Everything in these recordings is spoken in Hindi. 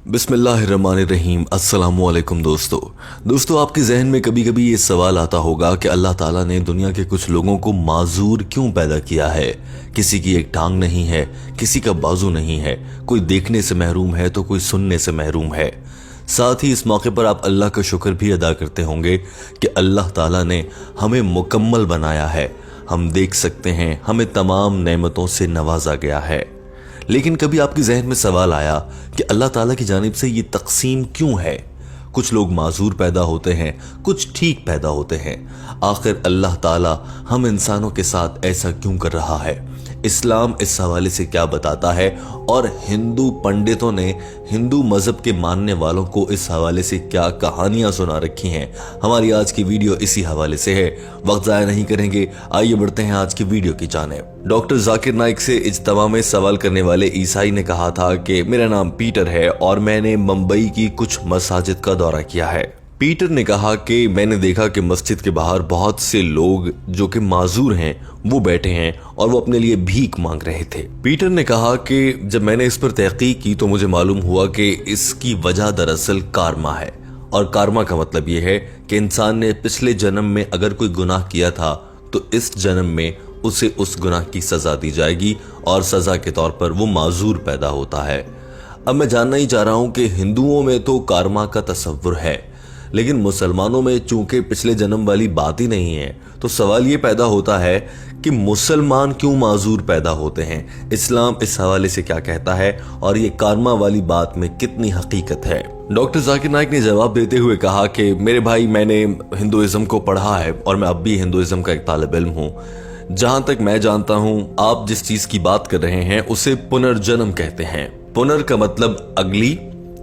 बिस्मिल्लाहिर्रहमानिर्रहीम। अस्सलामुअलैकुम दोस्तों आपके जहन में कभी कभी ये सवाल आता होगा कि अल्लाह ताला ने दुनिया के कुछ लोगों को माजूर क्यों पैदा किया है। किसी की एक टांग नहीं है, किसी का बाजू नहीं है, कोई देखने से महरूम है तो कोई सुनने से महरूम है। साथ ही इस मौके पर आप अल्लाह का शुक्र भी अदा करते होंगे कि अल्लाह ताला ने हमें मुकम्मल बनाया है। हम देख सकते हैं, हमें तमाम नेमतों से नवाजा गया है। लेकिन कभी आपके जहन में सवाल आया कि अल्लाह ताला की जानिब से ये तकसीम क्यों है। कुछ लोग माजूर पैदा होते हैं, कुछ ठीक पैदा होते हैं। आखिर अल्लाह ताला हम इंसानों के साथ ऐसा क्यों कर रहा है। इस्लाम इस हवाले से क्या बताता है और हिंदू पंडितों ने हिंदू मजहब के मानने वालों को इस हवाले से क्या कहानियां सुना रखी हैं। हमारी आज की वीडियो इसी हवाले से है। वक्त जाया नहीं करेंगे, आइए बढ़ते हैं आज की वीडियो की जानिब। डॉक्टर जाकिर नाइक से इज्तिमा में सवाल करने वाले ईसाई ने कहा था कि मेरा नाम पीटर है और मैंने मुंबई की कुछ मसाजिद का दौरा किया है। पीटर ने कहा कि मैंने देखा कि मस्जिद के बाहर बहुत से लोग जो कि माजूर हैं वो बैठे हैं और वो अपने लिए भीख मांग रहे थे। पीटर ने कहा कि जब मैंने इस पर तहकीक की तो मुझे मालूम हुआ कि इसकी वजह दरअसल कारमा है। और कारमा का मतलब ये है कि इंसान ने पिछले जन्म में अगर कोई गुनाह किया था तो इस जन्म में उसे उस गुनाह की सजा दी जाएगी और सजा के तौर पर वो माजूर पैदा होता है। अब मैं जानना ही चाह रहा हूं कि हिंदुओं में तो कारमा का तसव्वुर है, लेकिन मुसलमानों में चूंकि पिछले जन्म वाली बात ही नहीं है तो सवाल ये पैदा होता है कि मुसलमान क्यों माजूर पैदा होते हैं। इस्लाम इस हवाले से क्या कहता है और ये कारमा वाली बात में कितनी हकीकत है। डॉक्टर जाकिर नाइक ने जवाब देते हुए कहा कि मेरे भाई, मैंने हिंदुइज्म को पढ़ा है और मैं अब भी हिंदुइज्म का एक तालिब इल्म हूँ। जहां तक मैं जानता हूं, आप जिस चीज की बात कर रहे हैं उसे पुनर्जन्म कहते हैं। पुनर का मतलब अगली,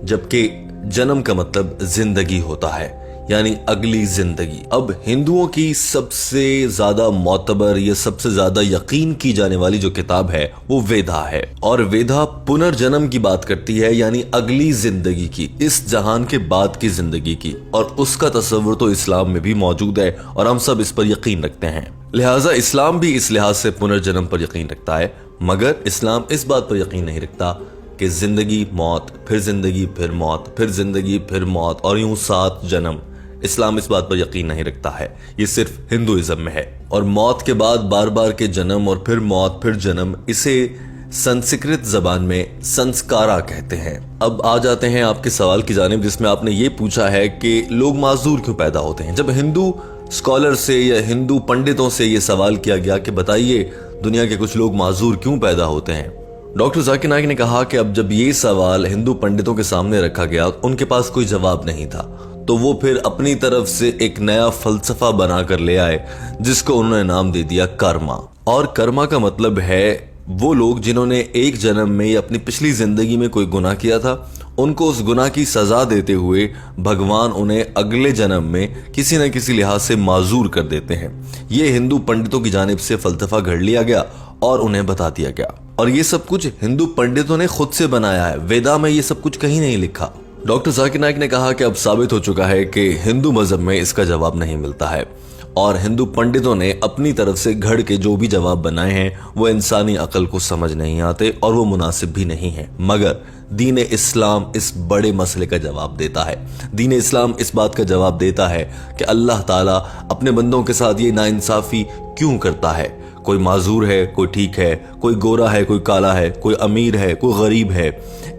जबकि जन्म का मतलब जिंदगी होता है, यानी अगली जिंदगी। अब हिंदुओं की सबसे ज्यादा मोतबर या सबसे ज्यादा यकीन की जाने वाली जो किताब है वो वेदा है और वेदा पुनर्जन्म की बात करती है, यानी अगली जिंदगी की, इस जहान के बाद की जिंदगी की। और उसका तस्वुर तो इस्लाम में भी मौजूद है और हम सब इस पर यकीन रखते हैं। लिहाजा इस्लाम भी इस लिहाज से पुनर्जन्म पर यकीन रखता है, मगर इस्लाम इस बात पर यकीन नहीं रखता कि जिंदगी मौत, फिर जिंदगी, फिर मौत, फिर जिंदगी, फिर मौत और यूं 7 जन्म। इस्लाम इस बात पर यकीन नहीं रखता है, ये सिर्फ हिंदुइज्म में है। और मौत के बाद बार बार के जन्म और फिर मौत, फिर जन्म, इसे संस्कृत जबान में संस्कारा कहते हैं। अब आ जाते हैं आपके सवाल की जानिब, जिसमें आपने ये पूछा है कि लोग माजूर क्यों पैदा होते हैं। जब हिंदू स्कॉलर से या हिंदू पंडितों से ये सवाल किया गया कि बताइए दुनिया के कुछ लोग माजूर क्यों पैदा होते हैं, डॉक्टर जाकिर नाइक ने कहा कि अब जब ये सवाल हिंदू पंडितों के सामने रखा गया, उनके पास कोई जवाब नहीं था, तो वो फिर अपनी तरफ से एक नया फलसफा बनाकर ले आए जिसको उन्होंने नाम दे दिया कर्मा। और कर्मा का मतलब है वो लोग जिन्होंने एक जन्म में या अपनी पिछली जिंदगी में कोई गुनाह किया था, उनको उस गुनाह की सजा देते हुए भगवान उन्हें अगले जन्म में किसी न किसी लिहाज से माजूर कर देते हैं। ये हिंदू पंडितों की जानिब से फलसफा घड़ लिया गया और उन्हें बता दिया गया। और ये सब कुछ हिंदू पंडितों ने खुद से बनाया है, वेदा में ये सब कुछ कहीं नहीं लिखा। डॉक्टर जाकिर नाइक ने कहा कि अब साबित हो चुका है कि हिंदू मजहब में इसका जवाब नहीं मिलता है और हिंदू पंडितों ने अपनी तरफ से घड़ के जो भी जवाब बनाए हैं वो इंसानी अकल को समझ नहीं आते और वो मुनासिब भी नहीं है। मगर दीन इस्लाम इस बड़े मसले का जवाब देता है। दीन इस्लाम इस बात का जवाब देता है कि अल्लाह ताला अपने बंदों के साथ ये नाइंसाफी क्यों करता है। कोई माजूर है, कोई ठीक है, कोई गोरा है, कोई काला है, कोई अमीर है, कोई गरीब है,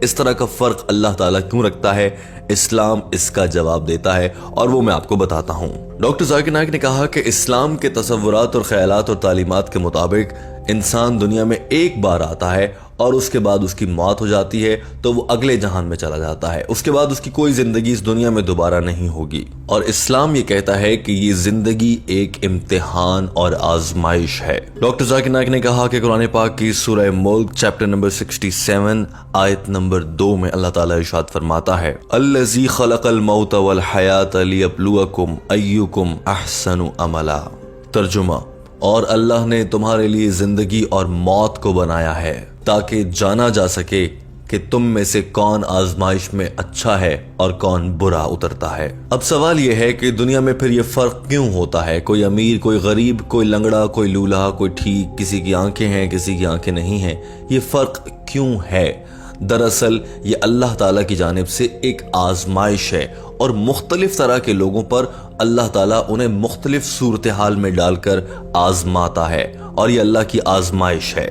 इस तरह का फर्क अल्लाह ताला क्यों रखता है। इस्लाम इसका जवाब देता है और वो मैं आपको बताता हूँ। डॉक्टर जाकिर नाइक ने कहा कि इस्लाम के तसव्वुरात और ख्यालात और तालीमात के मुताबिक इंसान दुनिया में एक बार आता है और उसके बाद उसकी मौत हो जाती है तो वो अगले जहान में चला जाता है। उसके बाद उसकी कोई जिंदगी इस दुनिया में दोबारा नहीं होगी। और इस्लाम ये कहता है कि ये जिंदगी एक इम्तिहान और आजमाइश है। डॉक्टर जाकिर नाइक ने कहा कि कुरान पाक की सूरह मुल्क चैप्टर नंबर 67 आयत नंबर 2 में अल्लाह ताला इरशाद फरमाता है, अल्लज़ी खलक़ल मौत वल हयात लियब्लुवकुम अय्युकुम अहसनु अमला। तर्जुमा, और अल्लाह ने तुम्हारे लिए जिंदगी और मौत को बनाया है ताकि जाना जा सके कि तुम में से कौन आजमाइश में अच्छा है और कौन बुरा उतरता है। अब सवाल यह है कि दुनिया में फिर ये फर्क क्यों होता है। कोई अमीर, कोई गरीब, कोई लंगड़ा, कोई लूल्हा, कोई ठीक, किसी की आंखें हैं, किसी की आंखें नहीं हैं। ये फर्क क्यों है। दरअसल ये अल्लाह ताला की जानिब से एक आजमाइश है और मुख्तलिफ तरह के लोगों पर अल्लाह ताला उन्हें मुख्तलिफ सूरत हाल में डालकर आजमाता है और ये अल्लाह की आजमाइश है।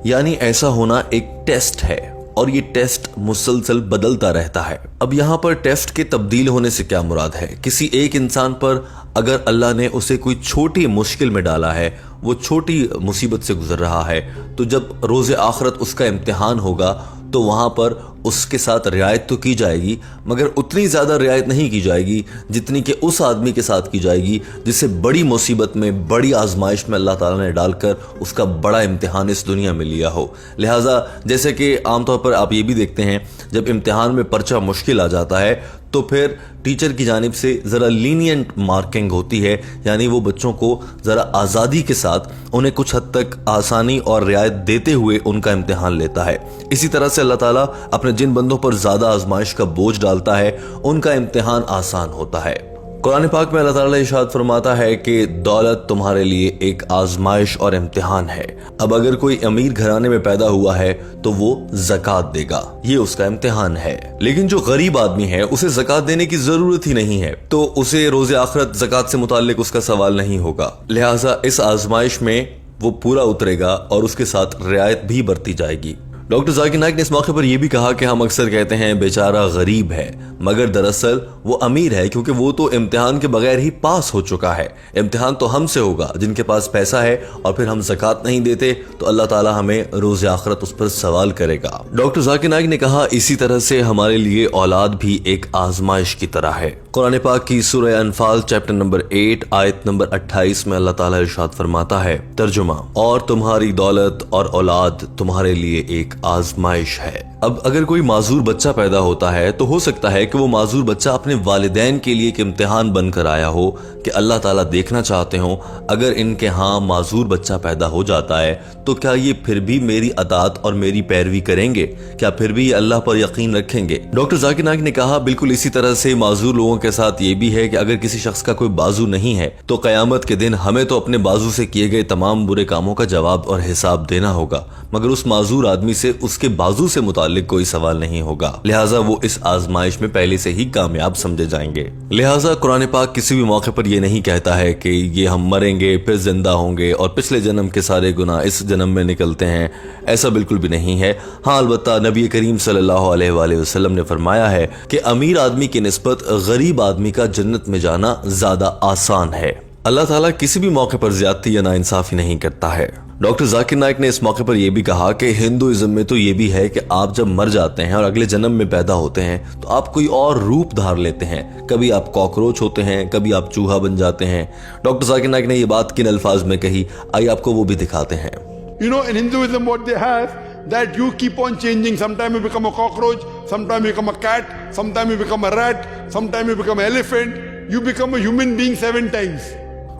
यानी ऐसा होना एक टेस्ट है और ये टेस्ट मुसलसल बदलता रहता है। अब यहाँ पर टेस्ट के तब्दील होने से क्या मुराद है? किसी एक इंसान पर अगर अल्लाह ने उसे कोई छोटी मुश्किल में डाला है, वो छोटी मुसीबत से गुजर रहा है, तो जब रोज़े आखिरत उसका इम्तिहान होगा तो वहाँ पर उसके साथ रियायत तो की जाएगी, मगर उतनी ज़्यादा रियायत नहीं की जाएगी जितनी कि उस आदमी के साथ की जाएगी जिसे बड़ी मुसीबत में, बड़ी आजमाइश में अल्लाह ताला ने डालकर उसका बड़ा इम्तिहान इस दुनिया में लिया हो। लिहाजा जैसे कि आमतौर पर आप ये भी देखते हैं, जब इम्तिहान में पर्चा मुश्किल आ जाता है तो फिर टीचर की जानिब से ज़रा लीनियंट मार्किंग होती है, यानी वो बच्चों को ज़रा आज़ादी के साथ उन्हें कुछ हद तक आसानी और रियायत देते हुए उनका इम्तिहान लेता है। इसी तरह से अल्लाह ताला अपने जिन बंदों पर ज़्यादा आजमाइश का बोझ डालता है उनका इम्तिहान आसान होता है। कुरान पाक में अल्लाह ताला इरशाद फरमाता है कि दौलत तुम्हारे लिए एक आजमाइश और इम्तिहान है। अब अगर कोई अमीर घराने में पैदा हुआ है तो वो ज़कात देगा, ये उसका इम्तिहान है। लेकिन जो गरीब आदमी है उसे ज़कात देने की जरूरत ही नहीं है, तो उसे रोज़े आखिरत ज़कात से मुताल्लिक उसका सवाल नहीं होगा। लिहाजा इस आजमाइश में वो पूरा उतरेगा और उसके साथ रियायत भी बरती जाएगी। डॉक्टर जाकिर नाइक ने इस मौके पर यह भी कहा कि हम अक्सर कहते हैं बेचारा गरीब है, मगर दरअसल वो अमीर है क्योंकि वो तो इम्तिहान के बगैर ही पास हो चुका है। इम्तिहान तो हमसे होगा जिनके पास पैसा है, और फिर हम ज़कात नहीं देते तो अल्लाह ताला हमें रोज़े आखिरत उस पर सवाल करेगा। डॉक्टर जाकिर नाइक ने कहा इसी तरह से हमारे लिए औलाद भी एक आजमाइश की तरह है। कुरान पाक की सूरह अनफाल चैप्टर नंबर 8 आयत नंबर 28 में अल्लाह ताला इरशाद फरमाता है, तर्जुमा, और तुम्हारी दौलत और औलाद तुम्हारे लिए एक आजमाइश है। अब अगर कोई माजूर बच्चा पैदा होता है तो हो सकता है कि वो माजूर बच्चा अपने वालिदैन के लिए एक इम्तिहान बनकर आया हो कि अल्लाह ताला देखना चाहते हो अगर इनके यहाँ माजूर बच्चा पैदा हो जाता है तो क्या ये फिर भी मेरी अतात और मेरी पैरवी करेंगे, क्या फिर भी ये अल्लाह पर यकीन रखेंगे। डॉक्टर जाकिर नाइक ने कहा बिल्कुल इसी तरह से माजूर लोगों के साथ ये भी है कि अगर किसी शख्स का कोई बाजू नहीं है तो कयामत के दिन हमें तो अपने बाजू से किए गए तमाम बुरे कामों का जवाब और हिसाब देना होगा, मगर उस माजूर आदमी से उसके बाजू से मुतालिक कोई सवाल नहीं होगा। लिहाजा वो इस आजमाइश में पहले से ही कामयाब समझे जाएंगे। लिहाजा कुरान पाक किसी भी मौके पर यह नहीं कहता है कि ये हम मरेंगे फिर जिंदा होंगे और पिछले जन्म के सारे गुनाह इस जन्म में निकलते हैं, ऐसा बिल्कुल भी नहीं है। हाँ, अलबत्ता नबी करीम सल्लल्लाहु अलैहि वसल्लम ने फरमाया है कि अमीर आदमी की निस्बत गरीब आदमी का जन्नत में जाना ज्यादा आसान है। अल्लाह ताला किसी भी मौके पर ज्यादती या नाइंसाफी नहीं करता है। डॉक्टर जाकिर नाइक ने इस मौके पर यह भी कहा कि हिंदुइज्म में तो ये भी है कि आप जब मर जाते हैं और अगले जन्म में पैदा होते हैं तो आप कोई और रूप धार लेते हैं, कभी आप कॉकरोच होते हैं, कभी आप चूहा बन जाते हैं। डॉक्टर जाकिर नाइक ने ये बात किन अल्फाज में कही, आइए आपको वो भी दिखाते हैं। You know, in Hinduism what they have, that you keep on changing. Sometime you become a cockroach, sometime you become a cat, sometime you become a rat, sometime you become an elephant. You become a human being 7 times.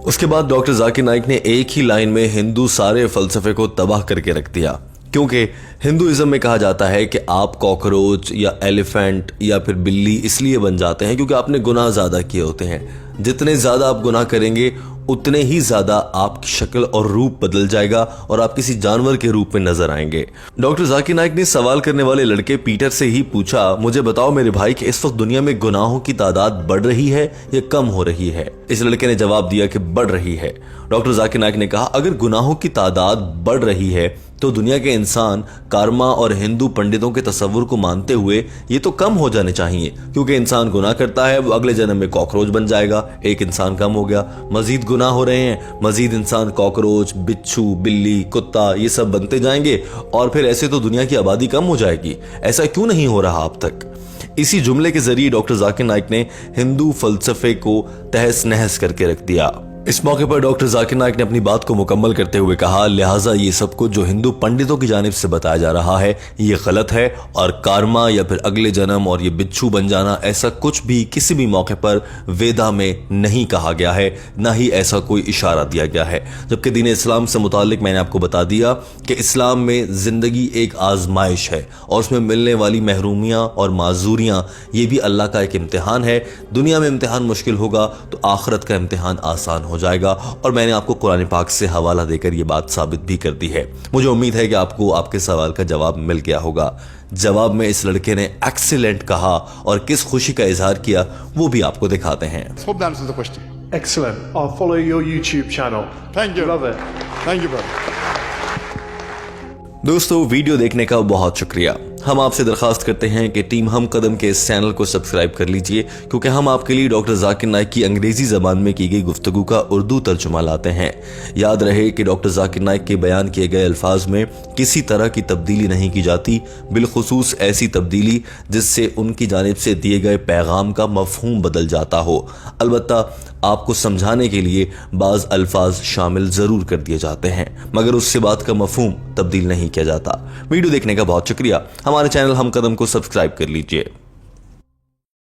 उसके बाद डॉक्टर जाकिर नाइक ने एक ही लाइन में हिंदू सारे फलसफे को तबाह करके रख दिया, क्योंकि हिंदुइज्म में कहा जाता है कि आप कॉकरोच या एलिफेंट या फिर बिल्ली इसलिए बन जाते हैं क्योंकि आपने गुनाह ज्यादा किए होते हैं। जितने ज्यादा आप गुनाह करेंगे उतने ही ज्यादा आपकी शक्ल और रूप बदल जाएगा और आप किसी जानवर के रूप में नजर आएंगे। डॉक्टर जाकिर नाइक ने सवाल करने वाले लड़के पीटर से ही पूछा, मुझे बताओ मेरे भाई कि इस वक्त दुनिया में गुनाहों की तादाद बढ़ रही है या कम हो रही है। इस लड़के ने जवाब दिया कि बढ़ रही है। डॉक्टर जाकिर नाइक ने कहा अगर गुनाहों की तादाद बढ़ रही है तो दुनिया के इंसान कारमा और हिंदू पंडितों के तस्वुर को मानते हुए ये तो कम हो जाने चाहिए, क्योंकि इंसान गुनाह करता है वो अगले जन्म में कॉकरोच बन जाएगा, एक इंसान कम हो गया। मजीद गुनाह हो रहे हैं, मजीद इंसान कॉकरोच, बिच्छू, बिल्ली, कुत्ता ये सब बनते जाएंगे और फिर ऐसे तो दुनिया की आबादी कम हो जाएगी। ऐसा क्यों नहीं हो रहा अब तक? इसी जुमले के जरिए डॉक्टर जाकिर नाइक ने हिंदू फलसफे को तहस नहस करके रख दिया। इस मौके पर डॉक्टर जाकिर नाइक ने अपनी बात को मुकम्मल करते हुए कहा, लिहाजा ये सब कुछ जो हिंदू पंडितों की जानिब से बताया जा रहा है ये गलत है और कारमा या फिर अगले जन्म और ये बिच्छू बन जाना ऐसा कुछ भी किसी भी मौके पर वेदा में नहीं कहा गया है, ना ही ऐसा कोई इशारा दिया गया है। जबकि दीन इस्लाम से मुतालिक मैंने आपको बता दिया कि इस्लाम में जिंदगी एक आजमाइश है और उसमें मिलने वाली महरूमियाँ और माजूरियाँ ये भी अल्लाह का एक इम्तिहान है। दुनिया में इम्तिहान मुश्किल होगा तो आखिरत का इम्तिहान आसान हो जाएगा, और मैंने आपको कुरान पाक से हवाला देकर यह बात साबित भी कर दी है। मुझे उम्मीद है कि आपको आपके सवाल का जवाब मिल गया होगा। जवाब में इस लड़के ने एक्सीलेंट कहा और किस खुशी का इजहार किया वो भी आपको दिखाते हैं। Hope that answers the question. Excellent. I'll follow your YouTube channel. Thank you. Love it. Thank you, brother. दोस्तों वीडियो देखने का बहुत शुक्रिया। हम आपसे दरखास्त करते हैं कि टीम हम कदम के इस चैनल को सब्सक्राइब कर लीजिए, क्योंकि हम आपके लिए डॉक्टर जाकिर नाइक की अंग्रेजी जबान में की गई गुफ्तगू का उर्दू तर्जुमा लाते हैं। याद रहे कि डॉक्टर जाकिर नाइक के बयान किए गए अल्फाज में किसी तरह की तब्दीली नहीं की जाती, बिलखुसूस ऐसी तब्दीली जिससे उनकी जानिब से दिए गए पैगाम का मफहूम बदल जाता हो। अलबत्ता आपको समझाने के लिए बाज अल्फाज शामिल जरूर कर दिए जाते हैं, मगर उससे बात का मफहूम तब्दील नहीं किया जाता। वीडियो देखने का बहुत शुक्रिया। हमारे चैनल हम कदम को सब्सक्राइब कर लीजिए।